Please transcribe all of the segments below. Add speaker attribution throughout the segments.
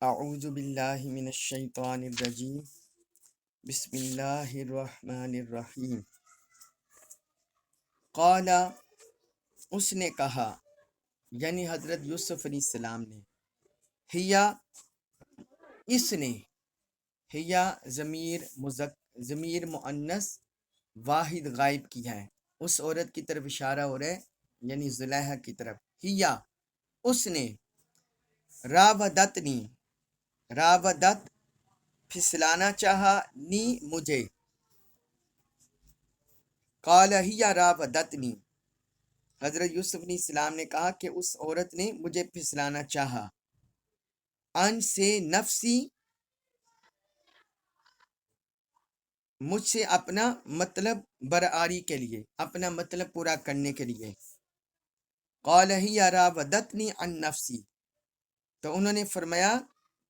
Speaker 1: اعوذ باللہ من الشیطان الرجیم بسم اللہ الرحمن الرحیم قال اس نے کہا یعنی حضرت یوسف علیہ السلام نے ہیا اس نے ہیا ضمیر مؤنث واحد غائب کی ہے، اس عورت کی طرف اشارہ ہو رہا ہے یعنی زلیخا کی طرف۔ ہیا اس نے راودتنی راودت پھسلانا چاہا نی مجھے، قال ہی راودتنی حضرت یوسف علیہ السلام نے کہا کہ اس عورت نے مجھے پھسلانا چاہا، ان سے نفسی مجھ سے اپنا مطلب برآری کے لیے، اپنا مطلب پورا کرنے کے لیے۔ قال ہی راودتنی عن نفسی، تو انہوں نے فرمایا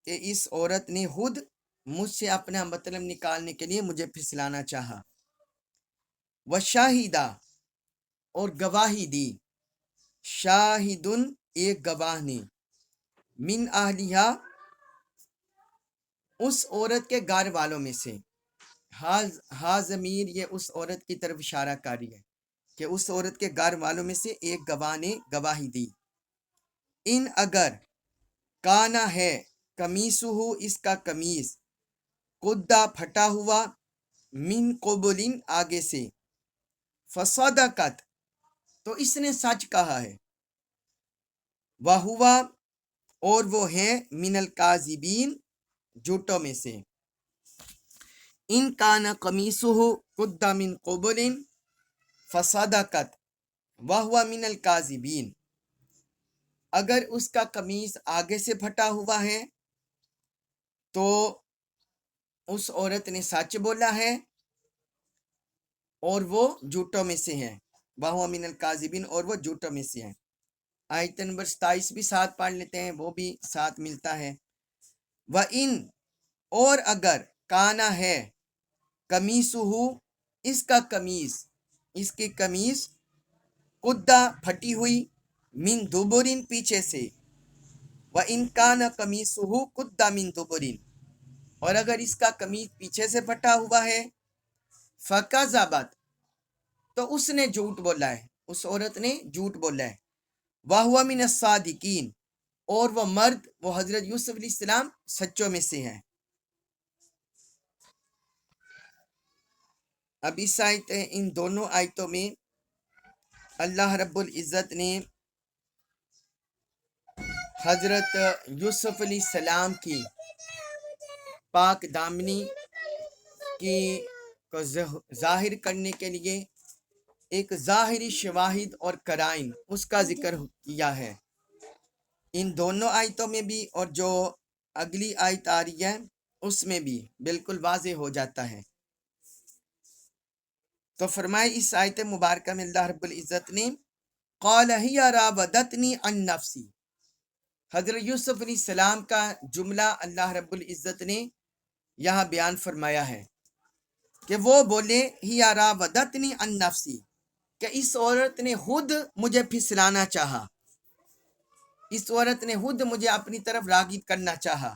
Speaker 1: کہ اس عورت نے خود مجھ سے اپنا مطلب نکالنے کے لیے مجھے پھسلانا چاہا۔ وشاہدہ اور گواہی دی، شاہدن ایک گواہ نے، من اہلیہا اس عورت کے گھر والوں میں سے، ہا ضمیر یہ اس عورت کی طرف اشارہ کاری ہے کہ اس عورت کے گھر والوں میں سے ایک گواہ نے گواہی دی۔ ان اگر کانا ہے قمیصہ اس کا قمیص، قدہ پھٹا ہوا، من قبلن آگے سے، فصدقت تو اس نے سچ کہا ہے، وہوا اور وہ ہے من الکاذبین جھوٹوں میں سے۔ ان کانا قمیصہ قد من قبل فصدقت وہو من الکاذبین، اگر اس کا قمیص آگے سے پھٹا ہوا ہے تو اس عورت نے سچ بولا ہے اور وہ جھوٹوں میں سے ہے، وہو من الکاذبین اور وہ جھوٹوں میں سے ہے۔ آیت نمبر 27 بھی ساتھ پڑھ لیتے ہیں، وہ بھی ساتھ ملتا ہے۔ وَإِن اور اگر کانا ہے قمیصہ اس کا قمیص، اس کی قمیص، قدہ پھٹی ہوئی، من دبرن پیچھے سے، وَإِن کَانَ قَمِيصُهُ قُدَّ مِن دُبُرٍ اور اگر اس کا قمیص پیچھے سے پھٹا ہوا ہے، فَكَذَبَتْ تو اس نے جھوٹ بولا ہے، اس عورت نے جھوٹ بولا ہے، وَهُوَ مِنَ الصَّادِقِينَ اور وہ مرد، وہ حضرت یوسف علیہ السلام سچوں میں سے ہیں۔ اب اس آیت ان دونوں آیتوں میں اللہ رب العزت نے حضرت یوسف علیہ السلام کی پاک دامنی کی کو ظاہر کرنے کے لیے ایک ظاہری شواہد اور قرائن اس کا ذکر کیا ہے، ان دونوں آیتوں میں بھی اور جو اگلی آیت آ رہی ہے اس میں بھی بالکل واضح ہو جاتا ہے۔ تو فرمائے اس آیت مبارکہ میں اللہ رب العزت نے قال ہی راودتنی عن نفسی، حضرت یوسف علیہ السلام کا جملہ اللہ رب العزت نے یہاں بیان فرمایا ہے کہ وہ بولے ہی راودتنی عن نفسی کہ اس عورت نے خود مجھے پھسلانا چاہا، اس عورت نے خود مجھے اپنی طرف راغب کرنا چاہا۔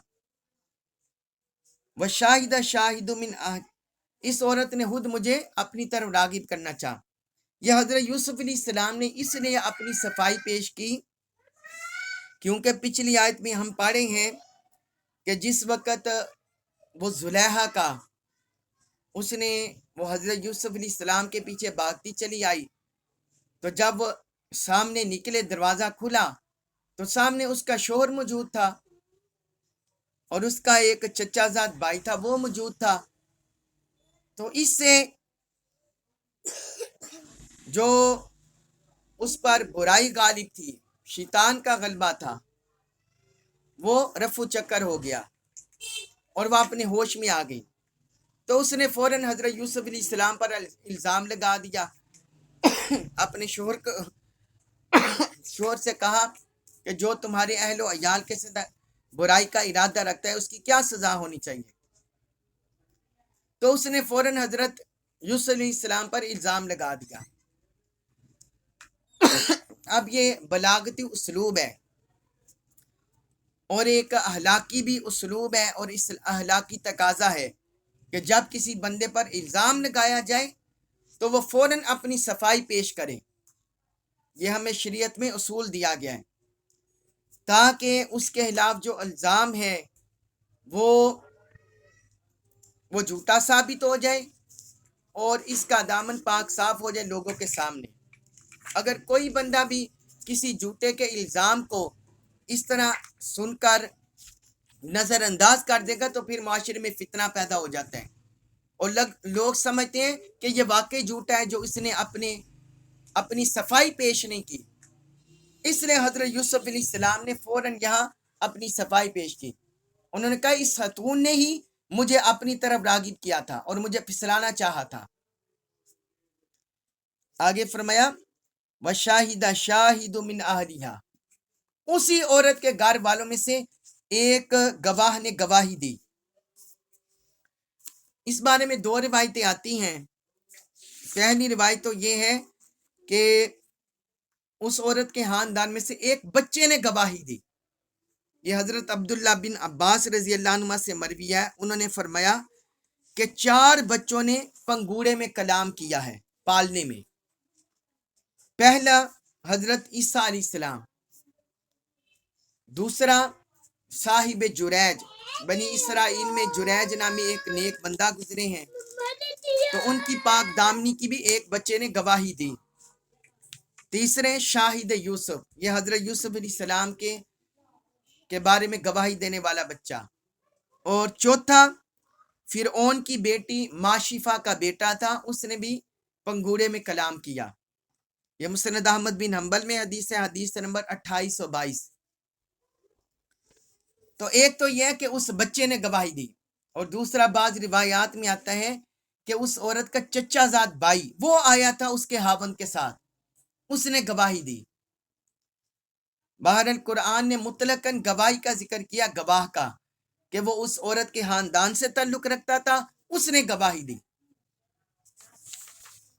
Speaker 1: وشاہد شاہد من اس عورت نے خود مجھے اپنی طرف راغب کرنا چاہا۔ یہ حضرت یوسف علیہ السلام نے اس لیے اپنی صفائی پیش کی کیونکہ پچھلی آیت میں ہم پڑھے ہیں کہ جس وقت وہ زلیخا کا اس نے وہ حضرت یوسف علیہ السلام کے پیچھے بھاگتی چلی آئی، تو جب وہ سامنے نکلے دروازہ کھلا تو سامنے اس کا شوہر موجود تھا اور اس کا ایک چچا زاد بھائی تھا وہ موجود تھا، تو اس سے جو اس پر برائی غالب تھی، شیطان کا غلبہ تھا، وہ رفو چکر ہو گیا اور وہ اپنے ہوش میں آ گئی، تو اس نے فوراً حضرت یوسف علیہ السلام پر الزام لگا دیا، اپنے شوہر سے کہا کہ جو تمہارے اہل و عیال کے ساتھ برائی کا ارادہ رکھتا ہے اس کی کیا سزا ہونی چاہیے، تو اس نے فوراً حضرت یوسف علیہ السلام پر الزام لگا دیا۔ اب یہ بلاغتی اسلوب ہے اور ایک اخلاقی بھی اسلوب ہے اور اس اخلاقی تقاضا ہے کہ جب کسی بندے پر الزام لگایا جائے تو وہ فوراً اپنی صفائی پیش کرے. یہ ہمیں شریعت میں اصول دیا گیا ہے تاکہ اس کے خلاف جو الزام ہے وہ جھوٹا ثابت ہو جائے اور اس کا دامن پاک صاف ہو جائے لوگوں کے سامنے. اگر کوئی بندہ بھی کسی جھوٹے کے الزام کو اس طرح سن کر نظر انداز کر دے گا تو پھر معاشرے میں فتنہ پیدا ہو جاتا ہے اور لوگ سمجھتے ہیں کہ یہ واقعی جھوٹا ہے جو اس نے اپنی صفائی پیش نہیں کی. اس لیے حضرت یوسف علیہ السلام نے فوراً یہاں اپنی صفائی پیش کی. انہوں نے کہا اس خاتون نے ہی مجھے اپنی طرف راغب کیا تھا اور مجھے پھسلانا چاہا تھا. آگے فرمایا وَشَاهِدَ شَاهِدٌ مِّنْ أَهْلِهَا، اسی عورت کے گھر والوں میں سے ایک گواہ نے گواہی دی. اس بارے میں 2 روایتیں آتی ہیں. پہلی روایت تو یہ ہے کہ اس عورت کے خاندان میں سے ایک بچے نے گواہی دی. یہ حضرت عبداللہ بن عباس رضی اللہ عنہ سے مروی ہے. انہوں نے فرمایا کہ 4 بچوں نے پنگوڑے میں کلام کیا ہے پالنے میں. پہلا حضرت عیسیٰ علیہ السلام، دوسرا صاحب جریج، بنی اسرائیل میں جریج نامی ایک نیک بندہ گزرے ہیں تو ان کی پاک دامنی کی بھی ایک بچے نے گواہی دی. تیسرے شاہد یوسف، یہ حضرت یوسف علیہ السلام کے بارے میں گواہی دینے والا بچہ. اور چوتھا فرعون کی بیٹی ماشفہ کا بیٹا تھا، اس نے بھی پنگوڑے میں کلام کیا. یہ مسند احمد بن حنبل میں حدیث ہے، حدیث نمبر 2822. تو ایک تو یہ کہ اس بچے نے گواہی دی اور دوسرا بعض روایات میں آتا ہے کہ اس عورت کا چچا زاد بھائی وہ آیا تھا اس کے خاوند کے ساتھ، اس نے گواہی دی. بہرحال قرآن نے مطلقاً گواہی کا ذکر کیا، گواہ کا، کہ وہ اس عورت کے خاندان سے تعلق رکھتا تھا، اس نے گواہی دی.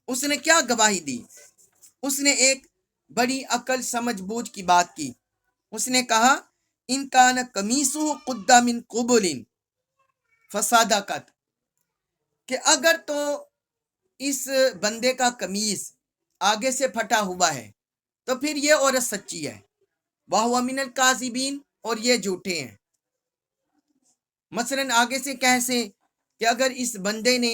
Speaker 1: اس نے کیا گواہی دی؟ اس نے ایک بڑی عقل سمجھ بوجھ کی بات کی. اس نے کہا ان کان قمیصہ قد من قبل فصدقت، کہ اگر تو اس بندے کا قمیص آگے سے پھٹا ہوا ہے تو پھر یہ عورت سچی ہے، وَهُوَ مِنَ الْكَاذِبِينَ، اور یہ جھوٹے ہیں. مثلاً آگے سے کیسے کہ اگر اس بندے نے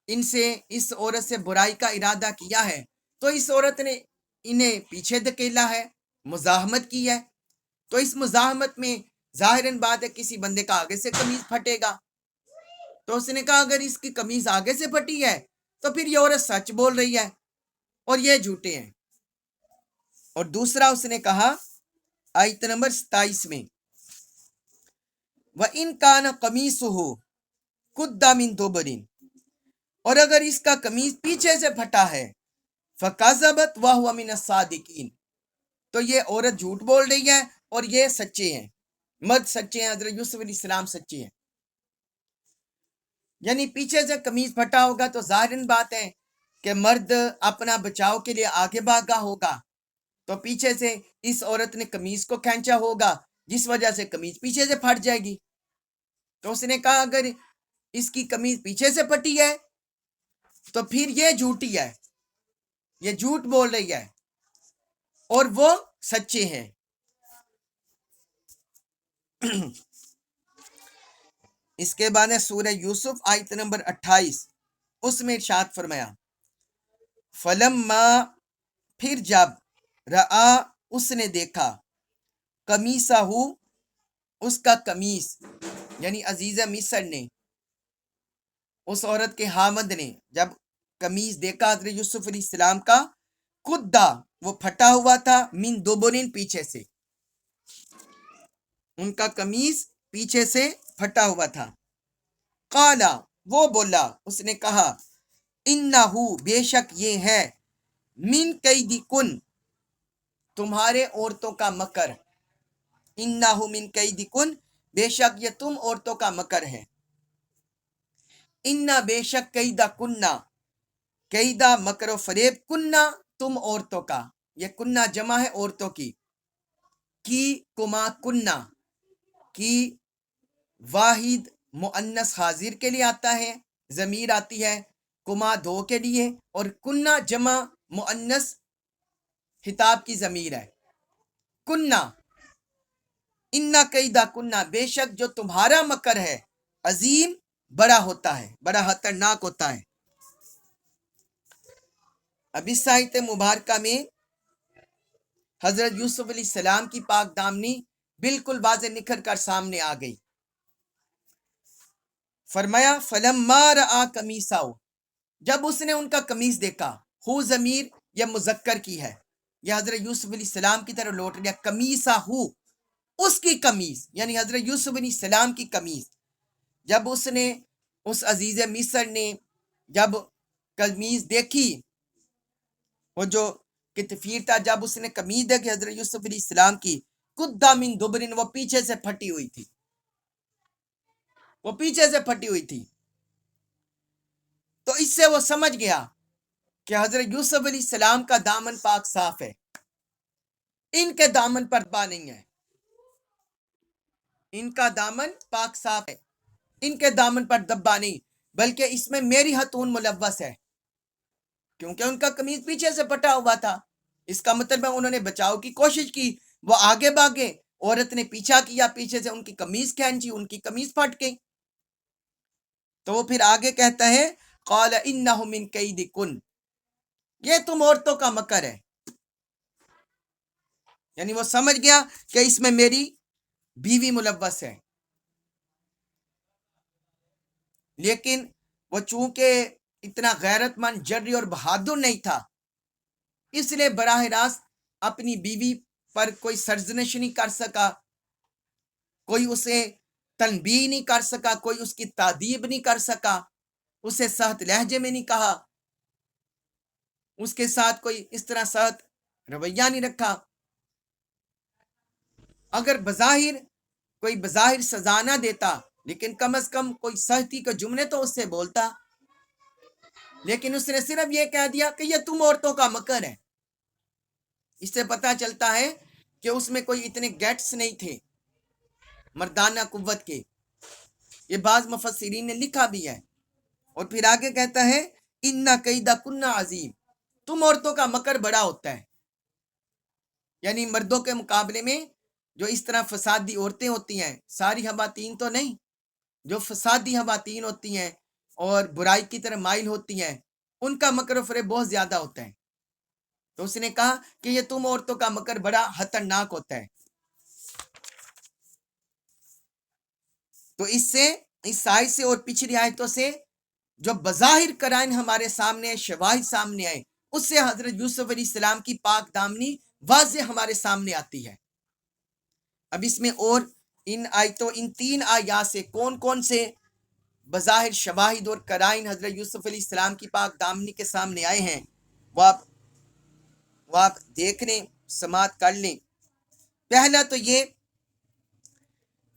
Speaker 1: اس عورت سے برائی کا ارادہ کیا ہے تو اس عورت نے انہیں پیچھے دھکیلا ہے، مزاحمت کی ہے، تو اس مزاحمت میں ظاہراً بات ہے کسی بندے کا آگے سے قمیض پھٹے گا. تو اس نے کہا اگر اس کی قمیض آگے سے پھٹی ہے تو پھر یہ عورت سچ بول رہی ہے اور یہ جھوٹے ہیں. اور دوسرا اس نے کہا آیت نمبر 27 میں وَإِن كَانَ قَمِيصُهُ قُدَّ مِن دُبُرٍ، اور اگر اس کا قمیض پیچھے سے پھٹا ہے فَكَذَبَتْ وَهُوَ مِنَ الصَّادِقِينَ، تو یہ عورت جھوٹ بول رہی ہے اور یہ سچے ہیں، مرد سچے ہیں، حضرت یوسف علیہ السلام سچے ہیں. یعنی پیچھے سے قمیض پھٹا ہوگا تو ظاہراً بات ہے کہ مرد اپنا بچاؤ کے لیے آگے بھاگا ہوگا تو پیچھے سے اس عورت نے قمیض کو کھینچا ہوگا جس وجہ سے قمیض پیچھے سے پھٹ جائے گی. تو اس نے کہا اگر اس کی قمیض پیچھے سے پھٹی ہے تو پھر یہ جھوٹی ہے، یہ جھوٹ بول رہی ہے اور وہ سچے ہیں. اس کے بعد ہے سورہ یوسف آیت نمبر 28، اس میں ارشاد فرمایا فلما، پھر جب، رآ، اس نے دیکھا، قمیصہ، اس کا قمیص، یعنی عزیزہ مصر نے، اس عورت کے خاوند نے جب قمیص دیکھا حضرت یوسف علیہ السلام کا، قدہ، وہ پھٹا ہوا تھا، من دبرن، پیچھے سے، ان کا قمیص پیچھے سے پھٹا ہوا تھا. قالا، وہ بولا، اس نے کہا انہو، بے شک یہ ہے، من کیدکن، تمہارے عورتوں کا مکر، انہو من کیدکن، بے شک یہ تم عورتوں کا مکر ہے. انہ، بے شک، کیدہ کنہ، کیدہ مکر و فریب، کنہ، تم عورتوں کا، یہ کنہ جمع ہے عورتوں کی کما کنہ، کی واحد مؤنث حاضر کے لیے آتا ہے، ضمیر آتی ہے کما دو کے لیے، اور کنہ جمع مؤنث خطاب کی ضمیر ہے۔ کنہ انا قیدا کنہ، بے شک جو تمہارا مکر ہے عظیم، بڑا ہوتا ہے، بڑا خطرناک ہوتا ہے۔ اب اس آیت مبارکہ میں حضرت یوسف علیہ السلام کی پاک دامنی بالکل واضح نکھر کر سامنے آ گئی۔ فرمایا فلما رأى قمیصہ، جب اس نے ان کا قمیص دیکھا، ہو ضمیر یہ مذکر کی ہے، یہ حضرت یوسف علیہ السلام کی طرف لوٹ گیا، قمیصہ ہو، اس کی قمیص، یعنی حضرت یوسف علیہ السلام کی قمیص۔ جب اس نے، اس عزیز مصر نے جب قمیص دیکھی، وہ جو کتفیر تھا، جب اس نے قمیص دیکھی حضرت یوسف علیہ السلام کی، قدّ من دبرن، وہ پیچھے سے پھٹی ہوئی تھی، وہ پیچھے سے پھٹی ہوئی تھی۔ تو اس سے وہ سمجھ گیا کہ حضرت یوسف علیہ السلام کا دامن پاک صاف ہے، ان کے دامن پر دبا نہیں ہے، ان کا دامن پاک صاف ہے، ان کے دامن پر دبا نہیں، بلکہ اس میں میری ہتون ملوث ہے، کیونکہ ان کا قمیص پیچھے سے پھٹا ہوا تھا۔ اس کا مطلب ہے انہوں نے بچاؤ کی کوشش کی، وہ آگے بھاگے، عورت نے پیچھا کیا، پیچھے سے ان کی قمیص کھینچی، ان کی قمیص پھٹ گئی۔ تو وہ پھر آگے کہتا ہے قال انہ من کیدکن، یہ تم عورتوں کا مکر ہے، یعنی وہ سمجھ گیا کہ اس میں میری بیوی ملوث ہے، لیکن وہ چونکہ اتنا غیرت مند، جری اور بہادر نہیں تھا، اس لیے براہ راست اپنی بیوی پر کوئی سرزنش نہیں کر سکا، کوئی اسے تنبیہ نہیں کر سکا، کوئی اس کی تعدیب نہیں کر سکا، اسے سخت لہجے میں نہیں کہا، اس کے ساتھ کوئی اس طرح سخت رویہ نہیں رکھا۔ اگر بظاہر سزا نہ دیتا، لیکن کم از کم کوئی سختی کے جملے تو اس سے بولتا، لیکن اس نے صرف یہ کہہ دیا کہ یہ تم عورتوں کا مکر ہے۔ اس سے پتہ چلتا ہے کہ اس میں کوئی اتنے گیٹس نہیں تھے مردانہ قوت کے، یہ بعض مفسرین نے لکھا بھی ہے۔ اور پھر آگے کہتا ہے اِنَّ کَیْدَکُنَّ عَظِیمٌ، تم عورتوں کا مکر بڑا ہوتا ہے، یعنی مردوں کے مقابلے میں جو اس طرح فسادی عورتیں ہوتی ہیں، ساری خواتین تو نہیں، جو فسادی خواتین ہوتی ہیں اور برائی کی طرف مائل ہوتی ہیں، ان کا مکر و فریب بہت زیادہ ہوتا ہے۔ تو اس نے کہا کہ یہ تم عورتوں کا مکر بڑا خطرناک ہوتا ہے۔ تو اس سے، اس آیت سے اور پچھلی آیتوں سے جو بظاہر قرائن ہمارے سامنے، شواہد سامنے آئے، اس سے حضرت یوسف علیہ السلام کی پاک دامنی واضح ہمارے سامنے آتی ہے۔ اب اس میں اور ان آیتوں، ان تین آیات سے کون کون سے بظاہر شواہد اور قرائن حضرت یوسف علیہ السلام کی پاک دامنی کے سامنے آئے ہیں، وہ آپ دیکھ لیں، سماعت کر لیں۔ پہلا تو یہ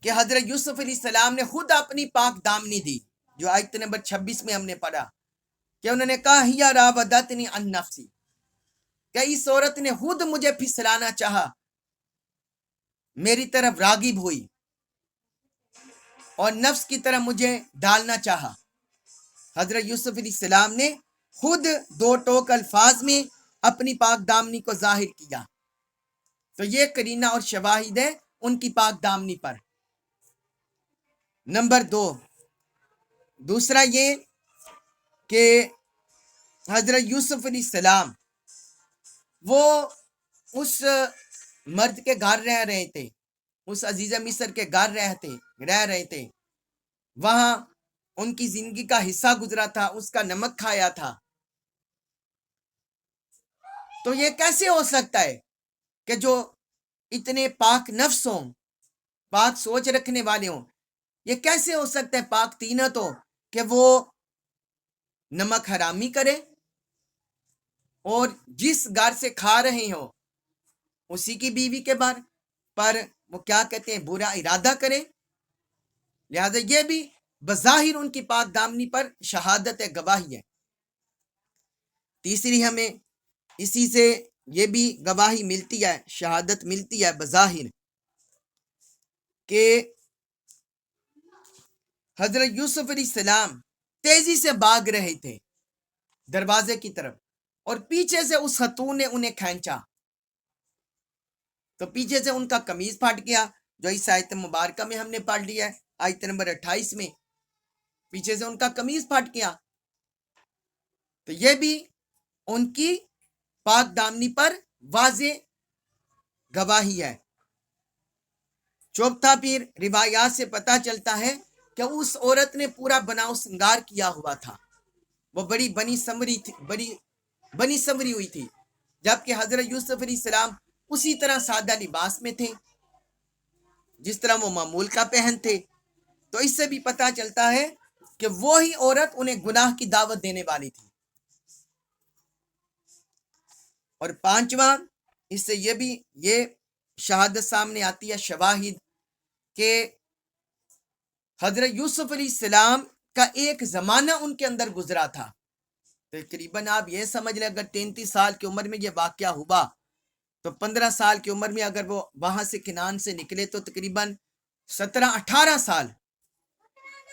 Speaker 1: کہ حضرت یوسف علیہ السلام نے خود اپنی پاک دامنی دی، جو آیت نمبر 26 میں ہم نے پڑھا کہ انہوں نے کہا ہی راودتنی عن نفسی، کہ اس عورت نے خود مجھے پھسلانا چاہا، میری طرف راغب ہوئی اور نفس کی طرف مجھے ڈالنا چاہا۔ حضرت یوسف علیہ السلام نے خود دو ٹوک الفاظ میں اپنی پاک دامنی کو ظاہر کیا، تو یہ قرینہ اور شواہد ہے ان کی پاک دامنی پر۔ نمبر دوسرا یہ کہ حضرت یوسف علیہ السلام وہ اس مرد کے گھر رہ رہے تھے، اس عزیز مصر کے گھر رہ رہے تھے، وہاں ان کی زندگی کا حصہ گزرا تھا، اس کا نمک کھایا تھا۔ تو یہ کیسے ہو سکتا ہے کہ جو اتنے پاک نفس ہوں، پاک سوچ رکھنے والے ہوں، یہ کیسے ہو سکتا ہے پاک طینت ہو کہ وہ نمک حرامی کرے اور جس گھر سے کھا رہے ہوں اسی کی بیوی کے بارے پر وہ کیا کہتے ہیں، برا ارادہ کرے۔ لہذا یہ بھی بظاہر ان کی پاک دامنی پر شہادت ہے، گواہی ہے۔ تیسری ہمیں اسی سے یہ بھی گواہی ملتی ہے، شہادت ملتی ہے بظاہر، کہ حضرت یوسف علیہ السلام تیزی سے بھاگ رہے تھے دروازے کی طرف، اور پیچھے سے اس خاتون نے انہیں کھینچا، تو پیچھے سے ان کا قمیض پھٹ گیا، جو اس آیت مبارکہ میں ہم نے پڑھ لیا ہے، آیت نمبر 28 میں پیچھے سے ان کا قمیض پھٹ گیا۔ تو یہ بھی ان کی پاک دامنی پر واضح گواہی ہے۔ چوتھا، پھر روایات سے پتہ چلتا ہے کہ اس عورت نے پورا بناؤ سنگار کیا ہوا تھا، وہ بڑی بنی سنوری ہوئی تھی، جبکہ حضرت یوسف علیہ السلام اسی طرح سادہ لباس میں تھے جس طرح وہ معمول کا پہن تھے۔ تو اس سے بھی پتہ چلتا ہے کہ وہی عورت انہیں گناہ کی دعوت دینے والی تھی۔ اور پانچواں، اس سے یہ شہادت سامنے آتی ہے، شواہد، کہ حضرت یوسف علیہ السلام کا ایک زمانہ ان کے اندر گزرا تھا۔ تقریباً آپ یہ سمجھ لیں اگر 33 سال کی عمر میں یہ واقعہ ہوا تو 15 سال کی عمر میں اگر وہ وہاں سے کنعان سے نکلے تو تقریباً 17-18 سال۔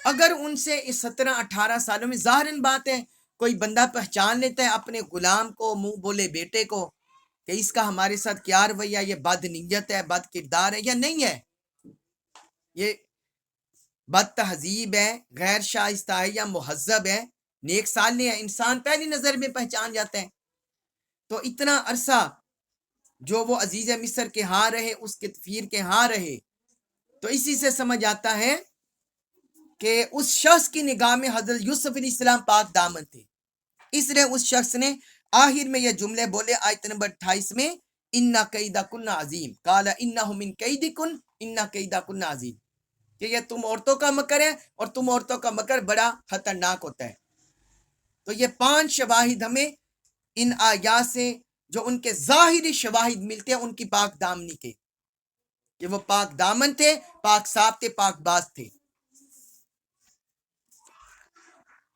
Speaker 1: اگر ان سے اس 17-18 سالوں میں ظاہراً بات ہے کوئی بندہ پہچان لیتا ہے اپنے غلام کو، منہ بولے بیٹے کو، کہ اس کا ہمارے ساتھ کیا رویہ، یہ بد نیت ہے، بد کردار ہے یا نہیں ہے، یہ بد تہذیب ہے، غیر شائستہ ہے یا مہذب ہے، نیک صالح ہے، انسان پہلی نظر میں پہچان جاتا ہے۔ تو اتنا عرصہ جو وہ عزیز مصر کے ہاں رہے، اس کے فیر کے ہاں رہے، تو اسی سے سمجھ آتا ہے کہ اس شخص کی نگاہ میں حضرت یوسف علیہ السلام پاک دامن تھے، اس لیے اس شخص نے آخر میں یہ جملے بولے آیت نمبر 28 میں، اِنَّ کَیْدَکُنَّ عَظِیم قَالَ اِنَّهُ مِن کَیْدِکُنَّ اِنَّ کَیْدَکُنَّ عَظِیم، کہ یہ تم عورتوں کا مکر ہے اور تم عورتوں کا مکر بڑا خطرناک ہوتا ہے۔ تو یہ 5 شواہد ہمیں ان آیات سے جو ان کے ظاہری شواہد ملتے ہیں ان کی پاک دامنی کے، کہ وہ پاک دامن تھے، پاک صاف تھے، پاک باز تھے۔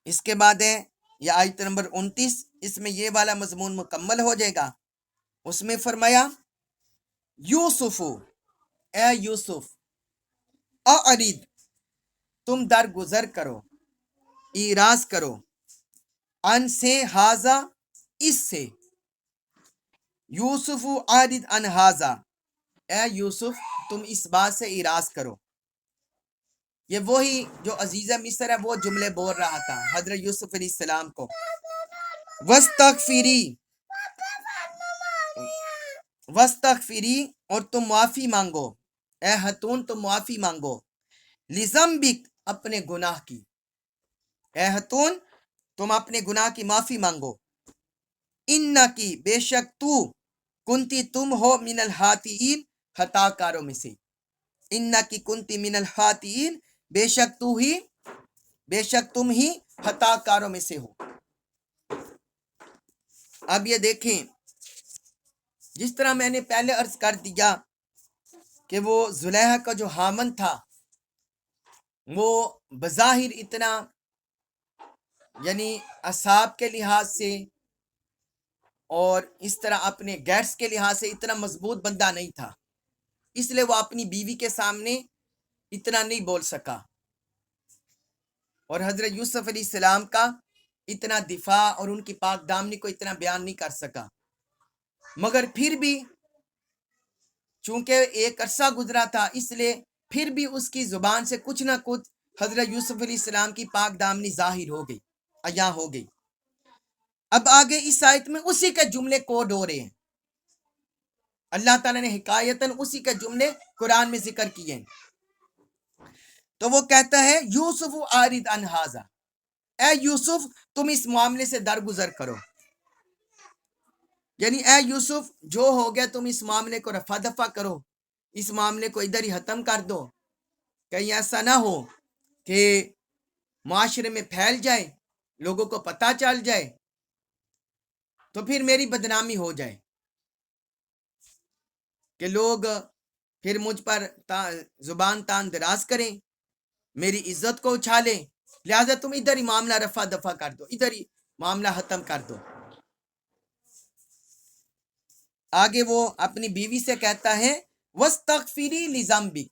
Speaker 1: اس کے بعد ہے یہ آیت نمبر 29، اس میں یہ والا مضمون مکمل ہو جائے گا۔ اس میں فرمایا، یوسف، اے یوسف، اعرض، تم درگزر کرو، اعراض کرو، ان سے، ہاذا، اس سے، یوسف اعرض ان ہاذا، اے یوسف تم اس بات سے اعراض کرو۔ یہ وہی جو عزیز مصر ہے وہ جملے بول رہا تھا حضرت یوسف علیہ السلام کو، وَاسْتَغْفِرِی، اور تم معافی مانگو، اے خاتون تم معافی مانگو، لِذَنْبِک، اپنے گناہ کی، اے خاتون تم اپنے گناہ کی معافی مانگو، اِنَّکی، بے شک تو، کنتی تم ہو، من الخاطئین، خطا کاروں میں سے، اِنَّکی کنتی من الخاطئین، بے شک تم ہی خطا کاروں میں سے ہو۔ اب یہ دیکھیں، جس طرح میں نے پہلے عرض کر دیا کہ وہ زلیخا کا جو حامن تھا وہ بظاہر اتنا یعنی اعصاب کے لحاظ سے اور اس طرح اپنے گیٹس کے لحاظ سے اتنا مضبوط بندہ نہیں تھا، اس لیے وہ اپنی بیوی کے سامنے اتنا نہیں بول سکا، اور حضرت یوسف علیہ السلام کا اتنا دفاع اور ان کی پاک دامنی کو اتنا بیان نہیں کر سکا، مگر پھر بھی چونکہ ایک عرصہ گزرا تھا اس لیے پھر بھی اس کی زبان سے کچھ نہ کچھ حضرت یوسف علیہ السلام کی پاک دامنی ظاہر ہو گئی، عیاں ہو گئی۔ اب آگے اس آیت میں اسی کے جملے کوڈ ہو رہے ہیں، اللہ تعالیٰ نے حکایتاً اسی کے جملے قرآن میں ذکر کیے ہیں۔ تو وہ کہتا ہے، یوسف اعرض عن ھذا، اے یوسف تم اس معاملے سے درگزر کرو، یعنی اے یوسف جو ہو گیا تم اس معاملے کو رفع دفع کرو، اس معاملے کو ادھر ہی ختم کر دو، کہیں ایسا نہ ہو کہ معاشرے میں پھیل جائے، لوگوں کو پتہ چل جائے تو پھر میری بدنامی ہو جائے، کہ لوگ پھر مجھ پر زبان تان دراز کریں، میری عزت کو اچھالیں، لہٰذا تم ادھر ہی معاملہ رفع دفع کر دو، ادھر ہی معاملہ ختم کر دو۔ آگے وہ اپنی بیوی سے کہتا ہے، وَاسْتَغْفِرِی لِذَنْبِک،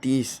Speaker 1: 30।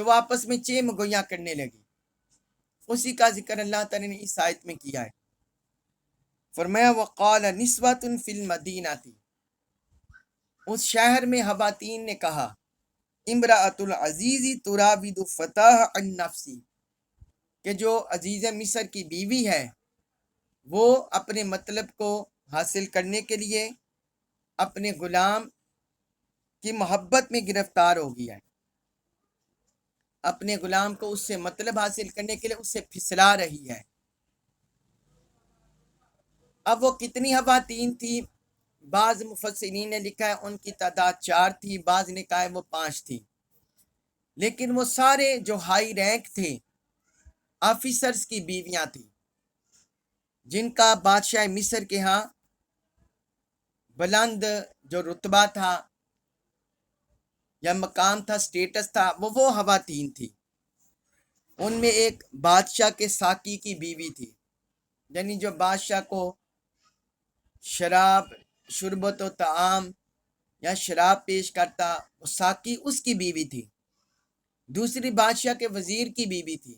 Speaker 1: تو وہ آپس میں چیم گویاں کرنے لگی۔ اسی کا ذکر اللہ تعالیٰ نے اس آیت میں کیا ہے۔ فرمایا وقال نسوۃ فی المدینہ تھی، اس شہر میں خواتین نے کہا امرأۃ العزیز تراود فتاح عن نفسی، کہ جو عزیز مصر کی بیوی ہے وہ اپنے مطلب کو حاصل کرنے کے لیے اپنے غلام کی محبت میں گرفتار ہو گیا ہے، اپنے غلام کو اس سے مطلب حاصل کرنے کے لیے اس سے پھسلا رہی ہے۔ اب وہ کتنی خواتین تھی؟ بعض مفسرین نے لکھا ہے ان کی تعداد 4 تھی، بعض نے کہا ہے وہ 5 تھی، لیکن وہ سارے جو ہائی رینک تھے آفیسرز کی بیویاں تھیں، جن کا بادشاہ مصر کے ہاں بلند جو رتبہ تھا یا مقام تھا، سٹیٹس تھا، وہ خواتین تھی۔ ان میں ایک بادشاہ کے ساقی کی بیوی تھی، یعنی جو بادشاہ کو شراب، شربت و طعام یا شراب پیش کرتا، وہ ساقی اس کی بیوی تھی۔ دوسری بادشاہ کے وزیر کی بیوی تھی۔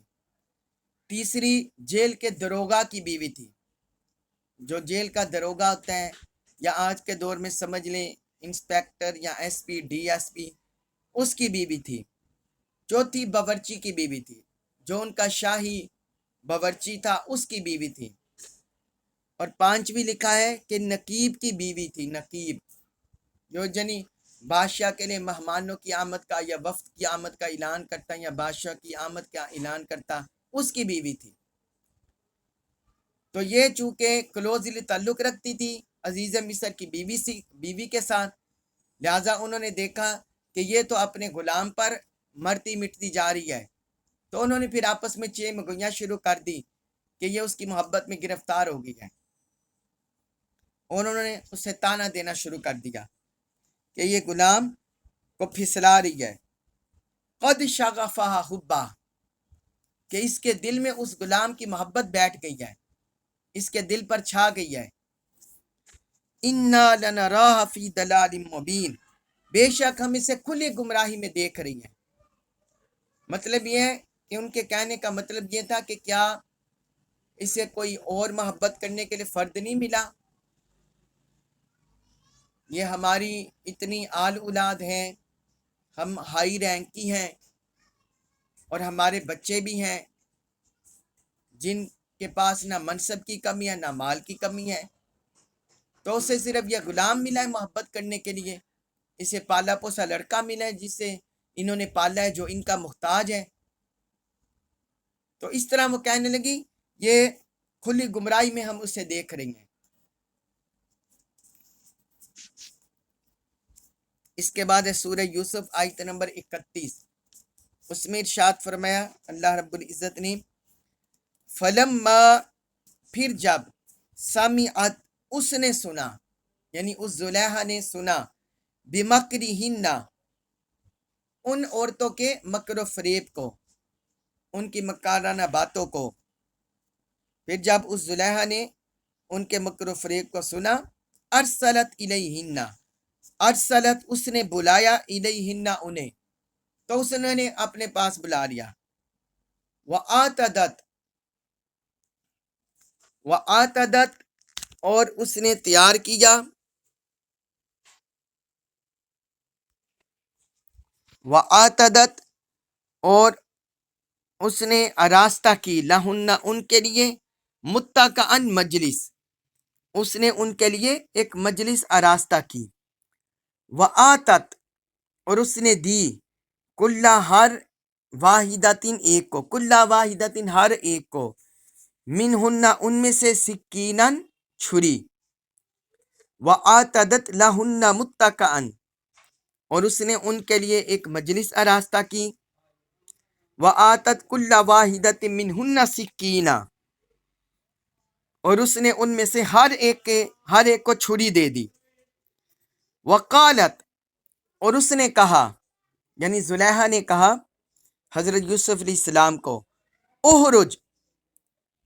Speaker 1: تیسری جیل کے دروگا کی بیوی تھی، جو جیل کا دروگا ہوتا ہے، یا آج کے دور میں سمجھ لیں انسپیکٹر یا S P, D S P, اس کی بیوی تھی۔ چوتھی باورچی کی بیوی تھی، جو ان کا شاہی باورچی تھا اس کی بیوی تھی۔ اور 5ویں لکھا ہے کہ نقیب کی بیوی تھی، نقیب جو جنی بادشاہ کے لیے مہمانوں کی آمد کا یا وفد کی آمد کا اعلان کرتا یا بادشاہ کی آمد کا اعلان کرتا، اس کی بیوی تھی۔ تو یہ چونکہ کلوزلی تعلق رکھتی تھی عزیز مصر کی بیوی کے ساتھ، لہٰذا انہوں نے دیکھا کہ یہ تو اپنے غلام پر مرتی مٹتی جا رہی ہے، تو انہوں نے پھر آپس میں چیم گویاں شروع کر دی کہ یہ اس کی محبت میں گرفتار ہو گئی ہے، اور انہوں نے اسے تانا دینا شروع کر دیا کہ یہ غلام کو پھسلا رہی ہے۔ قد شغفہا حبا، کہ اس کے دل میں اس غلام کی محبت بیٹھ گئی ہے، اس کے دل پر چھا گئی ہے۔ انا لنراہ فی ضلال مبین، بے شک ہم اسے کھلی گمراہی میں دیکھ رہی ہیں۔ مطلب یہ ہے کہ ان کے کہنے کا مطلب یہ تھا کہ کیا اسے کوئی اور محبت کرنے کے لیے فرد نہیں ملا؟ یہ ہماری اتنی آل اولاد ہیں، ہم ہائی رینک کی ہیں، اور ہمارے بچے بھی ہیں جن کے پاس نہ منصب کی کمی ہے نہ مال کی کمی ہے، تو اسے صرف یہ غلام ملا ہے محبت کرنے کے لیے، اسے پالا پوسا لڑکا ملا ہے جسے انہوں نے پالا ہے، جو ان کا محتاج ہے۔ تو اس طرح وہ کہنے لگی یہ کھلی گمراہی میں ہم اسے دیکھ رہی ہیں۔ اس کے بعد ہے سورہ یوسف آیت نمبر 31، اس میں ارشاد فرمایا اللہ رب العزت نے فلما، پھر جب سمعت، اس نے سنا، یعنی اس زلیخا نے سنا، بمکرہن، ان عورتوں کے مکر و فریب کو، ان کی مکارانہ باتوں کو، پھر جب اس زلیخا نے ان کے مکر و فریب کو سنا، ارسلت الیہن، ارسلت اس نے بلایا، الیہن انہیں، تو اس نے اپنے پاس بلا لیا، وآتدت اور اس نے تیار کیا، وآتدت اور اس نے آراستہ کی، لہن ان کے لیے، متکئن مجلس، اس نے ان کے لیے ایک مجلس آراستہ کی، وآتت اور اس نے دی، کلا ہر واحدتن ایک کو، کلا واحدتن ہر ایک کو، منہن ان میں سے، سکینن چھری، وآتدت لہن متکئن اور اس نے ان کے لیے ایک مجلس آراستہ کی، وآتت کل واحدۃ منہن سکینہ اور اس نے ان میں سے ہر ایک کو چھری دے دی، وقالت اور اس نے کہا، یعنی زلیخا نے کہا حضرت یوسف علیہ السلام کو، اخرج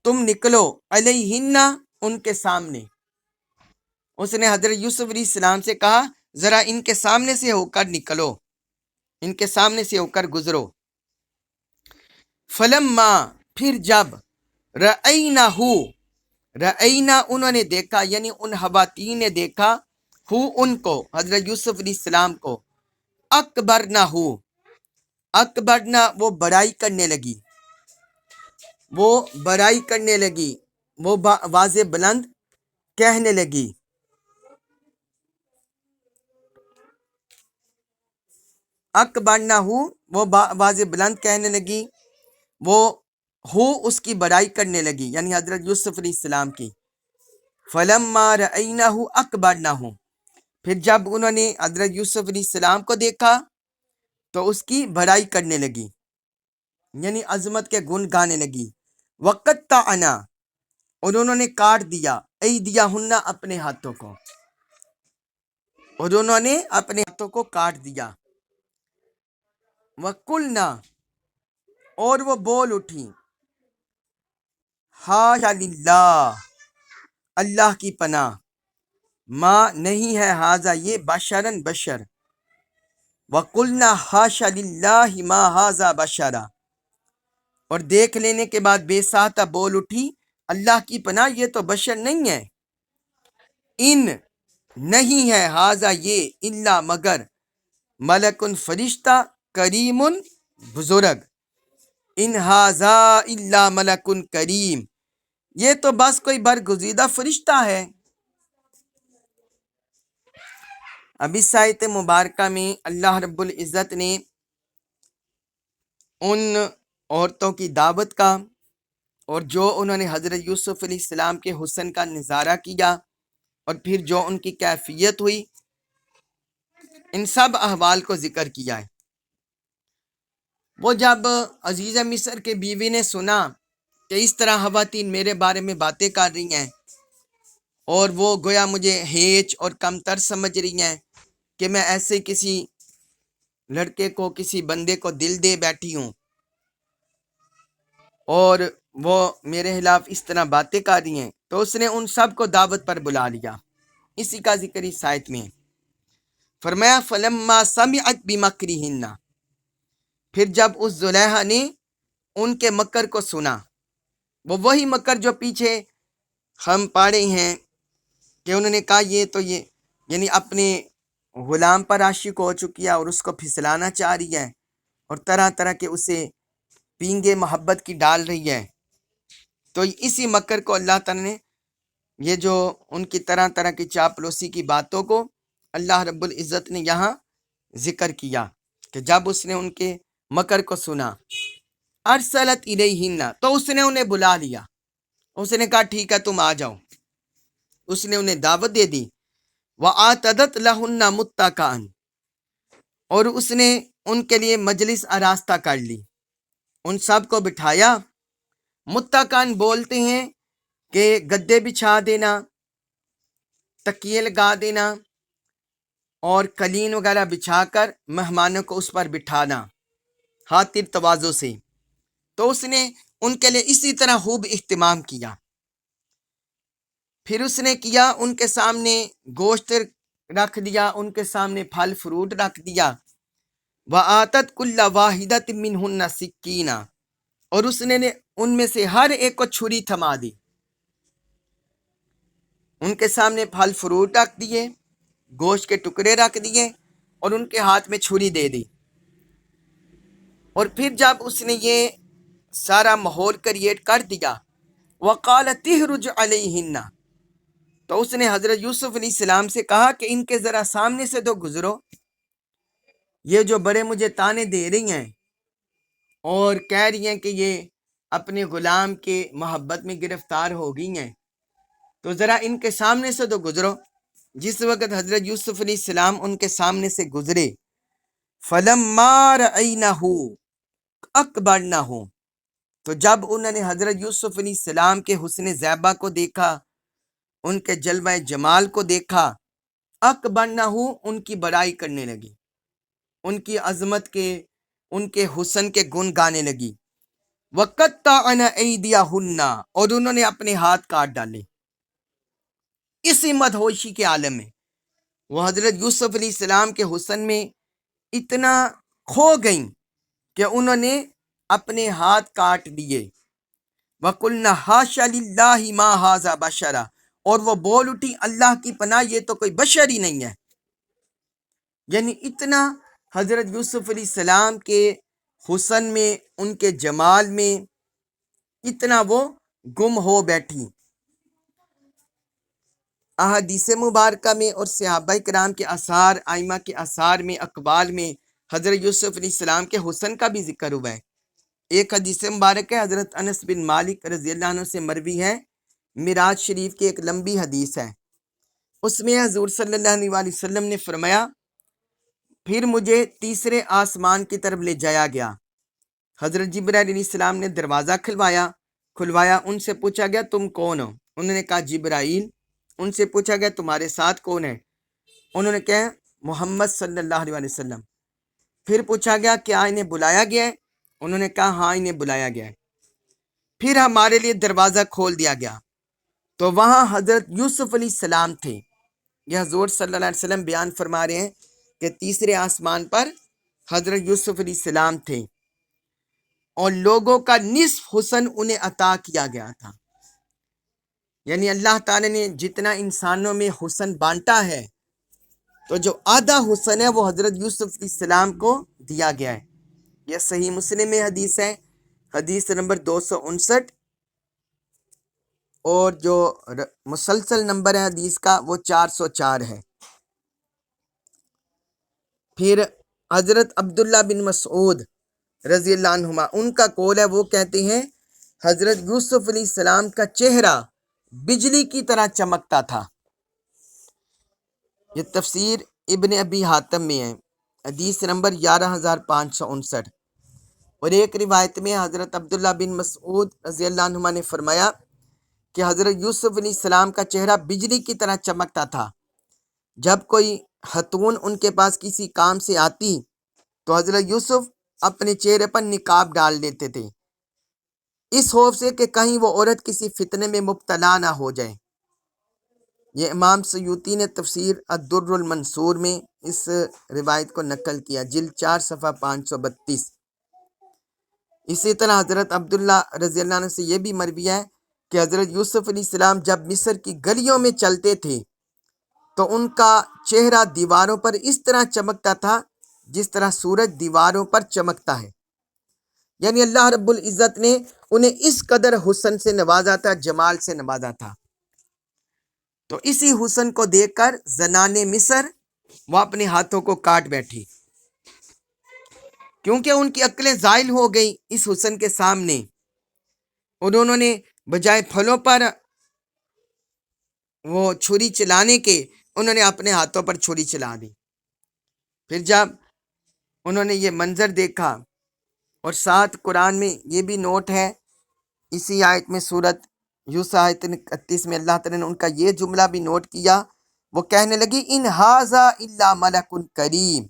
Speaker 1: تم نکلو، علیہن ان کے سامنے، اس نے حضرت یوسف علیہ السلام سے کہا ذرا ان کے سامنے سے ہو کر نکلو، ان کے سامنے سے ہو کر گزرو، فلما پھر جب رأینا انہوں نے دیکھا، یعنی ان خواتین نے دیکھا، ان کو حضرت یوسف علیہ السلام کو، اکبرنا وہ بڑائی کرنے لگی، وہ واضح بلند کہنے لگی، اکبرنا وہ واضح بلند کہنے لگی، وہ اس کی بڑائی کرنے لگی، یعنی حضرت یوسف علیہ السلام کی۔ فلما رأینہ اکبرنہ، پھر جب انہوں نے حضرت یوسف علیہ السلام کو دیکھا تو اس کی بڑائی کرنے لگی، یعنی عظمت کے گن گانے لگی۔ وقطعنا، اور انہوں نے کاٹ دیا، ایدیہن اپنے ہاتھوں کو، کاٹ دیا۔ وقلنا، اور وہ بول اٹھی، حاشا للہ، اللہ کی پناہ، ما نہیں ہے، ہاذا یہ، بشرن بشر، وقلنا حاشا للہ ما ہاذا بشرا، اور دیکھ لینے کے بعد بے ساختہ بول اٹھی، اللہ کی پناہ یہ تو بشر نہیں ہے، ان نہیں ہے، ہاذا یہ، الا مگر، ملکن فرشتہ، کریم بزرگ، ان ہاذا الا ملکن کریم، یہ تو بس کوئی برگزیدہ فرشتہ ہے۔ اب اس آیت مبارکہ میں اللہ رب العزت نے ان عورتوں کی دعوت کا اور جو انہوں نے حضرت یوسف علیہ السلام کے حسن کا نظارہ کیا اور پھر جو ان کی کیفیت ہوئی، ان سب احوال کو ذکر کیا ہے۔ وہ جب عزیزہ مصر کے بیوی نے سنا کہ اس طرح خواتین میرے بارے میں باتیں کر رہی ہیں اور وہ گویا مجھے ہیچ اور کمتر سمجھ رہی ہیں کہ میں ایسے کسی لڑکے کو، کسی بندے کو دل دے بیٹھی ہوں اور وہ میرے خلاف اس طرح باتیں کر رہی ہیں، تو اس نے ان سب کو دعوت پر بلا لیا۔ اسی کا ذکر اس آیت میں ہے۔ فرمایا فلما سمعت بمکرہن، پھر جب اس زلیخا نے ان کے مکر کو سنا، وہ وہی مکر جو پیچھے ہم پڑھے ہیں کہ انہوں نے کہا یہ تو یہ، یعنی اپنے غلام پر عاشق ہو چکی ہے اور اس کو پھسلانا چاہ رہی ہے اور طرح طرح کے اسے پینگے محبت کی ڈال رہی ہے۔ تو اسی مکر کو اللہ تعالیٰ نے، یہ جو ان کی طرح طرح کی چاپلوسی کی باتوں کو اللہ رب العزت نے یہاں ذکر کیا کہ جب اس نے ان کے مکر کو سنا، ارسلت الیہن، تو اس نے انہیں بلا لیا، اس نے کہا ٹھیک ہے تم آ جاؤ، اس نے انہیں دعوت دے دی۔ وَآتَدَتْ لَهُنَّ مُتَّكَأً، اور اس نے ان کے لیے مجلس آراستہ کر لی، ان سب کو بٹھایا۔ متکئن بولتے ہیں کہ گدے بچھا دینا، تکیے لگا دینا اور قلین وغیرہ بچھا کر مہمانوں کو اس پر بٹھانا خاطر تواضع سے۔ تو اس نے ان کے لیے اسی طرح خوب اہتمام کیا۔ پھر اس نے کیا، ان کے سامنے گوشت رکھ دیا، ان کے سامنے پھل فروٹ رکھ دیا۔ وَآتَتْ كُلَّ وَاحِدَةٍ مِّنْهُنَّ سِكِّينًا، اور اس نے ان میں سے ہر ایک کو چھری تھما دی، ان کے سامنے پھل فروٹ رکھ دیے، گوشت کے ٹکڑے رکھ دیے اور ان کے ہاتھ میں چھری دے دی۔ اور پھر جب اس نے یہ سارا ماحول کریٹ کر دیا، وَقَالَتِ اخْرُجْ عَلَيْهِنَّ، تو اس نے حضرت یوسف علیہ السلام سے کہا کہ ان کے ذرا سامنے سے تو گزرو، یہ جو بڑے مجھے تانے دے رہی ہیں اور کہہ رہی ہیں کہ یہ اپنے غلام کے محبت میں گرفتار ہو گئی ہیں، تو ذرا ان کے سامنے سے تو گزرو۔ جس وقت حضرت یوسف علیہ السلام ان کے سامنے سے گزرے، فَلَمَّا رَأَيْنَهُ أَكْبَرْنَهُ، تو جب انہوں نے حضرت یوسف علیہ السلام کے حسن زیبہ کو دیکھا، ان کے جلوہ جمال کو دیکھا، اکبرنہ، ان کی بڑائی کرنے لگی، ان کی عظمت کے، ان کے حسن کے گن گانے لگی۔ وَقَطَّعْنَ أَيْدِيَهُنَّ، اور انہوں نے اپنے ہاتھ کاٹ ڈالے۔ اسی مدہوشی کے عالم میں وہ حضرت یوسف علیہ السلام کے حسن میں اتنا کھو گئیں کہ انہوں نے اپنے ہاتھ کاٹ دیے۔ وَقُلْنَا حَاشَ لِلَّهِ مَا هَٰذَا بَشَرًا، اور وہ بول اٹھی اللہ کی پناہ یہ تو کوئی بشر ہی نہیں ہے۔ یعنی اتنا حضرت یوسف علیہ السلام کے حسن میں، ان کے جمال میں اتنا وہ گم ہو بیٹھی۔ احادیث مبارکہ میں اور صحابہ کرام کے آثار، ائمہ کے آثار میں، اقوال میں حضرت یوسف علیہ السلام کے حسن کا بھی ذکر ہوا ہے۔ ایک حدیث مبارک ہے، حضرت انس بن مالک رضی اللہ عنہ سے مروی ہے، معراج شریف کی ایک لمبی حدیث ہے۔ اس میں حضور صلی اللہ علیہ وآلہ وسلم نے فرمایا، پھر مجھے تیسرے آسمان کی طرف لے جایا گیا۔ حضرت جبرائیل علیہ السلام نے دروازہ کھلوایا، ان سے پوچھا گیا تم کون ہو؟ انہوں نے کہا جبرائیل۔ ان سے پوچھا گیا تمہارے ساتھ کون ہے؟ انہوں نے کہا محمد صلی اللہ علیہ وآلہ وسلم۔ پھر پوچھا گیا کیا انہیں بلایا گیا ہے؟ انہوں نے کہا ہاں انہیں بلایا گیا ہے۔ پھر ہمارے لیے دروازہ کھول دیا گیا تو وہاں حضرت یوسف علیہ السلام تھے۔ یہ حضور صلی اللہ علیہ وسلم بیان فرما رہے ہیں کہ تیسرے آسمان پر حضرت یوسف علیہ السلام تھے اور لوگوں کا نصف حسن انہیں عطا کیا گیا تھا۔ یعنی اللہ تعالی نے جتنا انسانوں میں حسن بانٹا ہے تو جو آدھا حسن ہے وہ حضرت یوسف علیہ السلام کو دیا گیا ہے۔ یہ صحیح مسلم میں حدیث ہے، حدیث نمبر 259، اور جو مسلسل نمبر ہے حدیث کا وہ 404 ہے۔ پھر حضرت عبداللہ بن مسعود رضی اللہ عنہما، ان کا قول ہے، وہ کہتے ہیں حضرت یوسف علیہ السلام کا چہرہ بجلی کی طرح چمکتا تھا۔ یہ تفسیر ابن ابی حاتم میں ہے، حدیث نمبر 11559۔ اور ایک روایت میں حضرت عبداللہ بن مسعود رضی اللہ عنہما نے فرمایا کہ حضرت یوسف علیہ السلام کا چہرہ بجلی کی طرح چمکتا تھا۔ جب کوئی خاتون ان کے پاس کسی کام سے آتی تو حضرت یوسف اپنے چہرے پر نقاب ڈال لیتے تھے، اس خوف سے کہ کہیں وہ عورت کسی فتنے میں مبتلا نہ ہو جائے۔ یہ امام سیوطی نے تفسیر الدر المنصور میں اس روایت کو نقل کیا، جلد 4 صفحہ 532۔ اسی طرح حضرت عبداللہ رضی اللہ عنہ سے یہ بھی مروی ہے کہ حضرت یوسف علیہ السلام جب مصر کی گلیوں میں چلتے تھے تو ان کا چہرہ دیواروں پر اس طرح چمکتا تھا جس طرح سورج دیواروں پر چمکتا ہے۔ یعنی اللہ رب العزت نے انہیں اس قدر حسن سے نوازا تھا، جمال سے نوازا تھا۔ تو اسی حسن کو دیکھ کر زنان مصر وہ اپنے ہاتھوں کو کاٹ بیٹھی، کیونکہ ان کی عقلیں زائل ہو گئی اس حسن کے سامنے، اور انہوں نے بجائے پھلوں پر وہ چھری چلانے کے انہوں نے اپنے ہاتھوں پر چھری چلا دی۔ پھر جب انہوں نے یہ منظر دیکھا، اور ساتھ قرآن میں یہ بھی نوٹ ہے، اسی آیت میں سورت یوسف آیت 31 میں اللہ تعالیٰ نے ان کا یہ جملہ بھی نوٹ کیا، وہ کہنے لگی ان ھذا الا ملک کریم،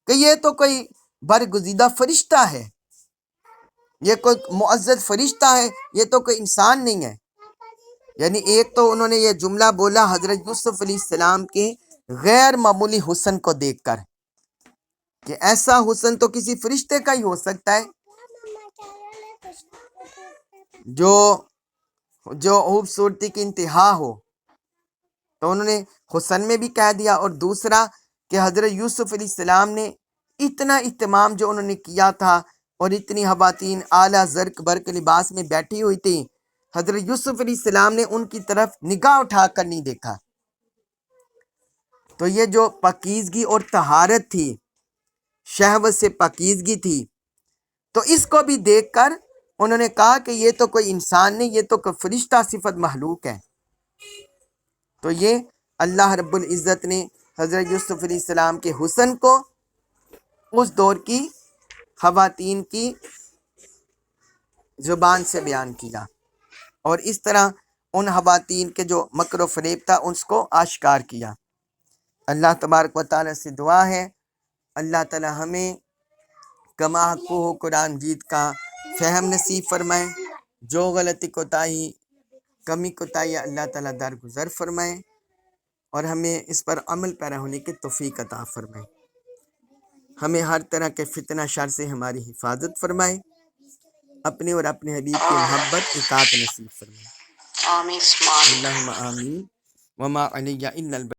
Speaker 1: کہ یہ تو کوئی برگزیدہ فرشتہ ہے، یہ کوئی معزز فرشتہ ہے، یہ تو کوئی انسان نہیں ہے۔ یعنی ایک تو انہوں نے یہ جملہ بولا حضرت یوسف علیہ السلام کے غیر معمولی حسن کو دیکھ کر کہ ایسا حسن تو کسی فرشتے کا ہی ہو سکتا ہے، جو خوبصورتی کی انتہا ہو۔ تو انہوں نے حسن میں بھی کہہ دیا، اور دوسرا کہ حضرت یوسف علیہ السلام نے اتنا اہتمام جو انہوں نے کیا تھا، اور اتنی خواتین اعلیٰ زرق برق لباس میں بیٹھی ہوئی تھی، حضرت یوسف علیہ السلام نے ان کی طرف نگاہ اٹھا کر نہیں دیکھا۔ تو یہ جو پاکیزگی اور طہارت تھی، شہوت سے پاکیزگی تھی، تو اس کو بھی دیکھ کر انہوں نے کہا کہ یہ تو کوئی انسان نہیں، یہ تو کوئی فرشتہ صفت مخلوق ہے۔ تو یہ اللہ رب العزت نے حضرت یوسف علیہ السلام کے حسن کو اس دور کی خواتین کی زبان سے بیان کیا، اور اس طرح ان خواتین کے جو مکر و فریب تھا اس کو آشکار کیا۔ اللہ تبارک و تعالیٰ سے دعا ہے اللہ تعالیٰ ہمیں کما حقہ قرآن مجید کا فہم نصیب فرمائے، جو غلطی کوتاہی کمی کوتاہی اللہ تعالیٰ درگزر فرمائے، اور ہمیں اس پر عمل پیرا ہونے کی توفیق عطا فرمائے، ہمیں ہر طرح کے فتنہ شر سے ہماری حفاظت فرمائے۔ اپنے اور اپنے حبیب کی محبت اطاعت نصیب فرمائے.
Speaker 2: آمین.
Speaker 1: اللہم آمین. وما علیہ الا البلاغ.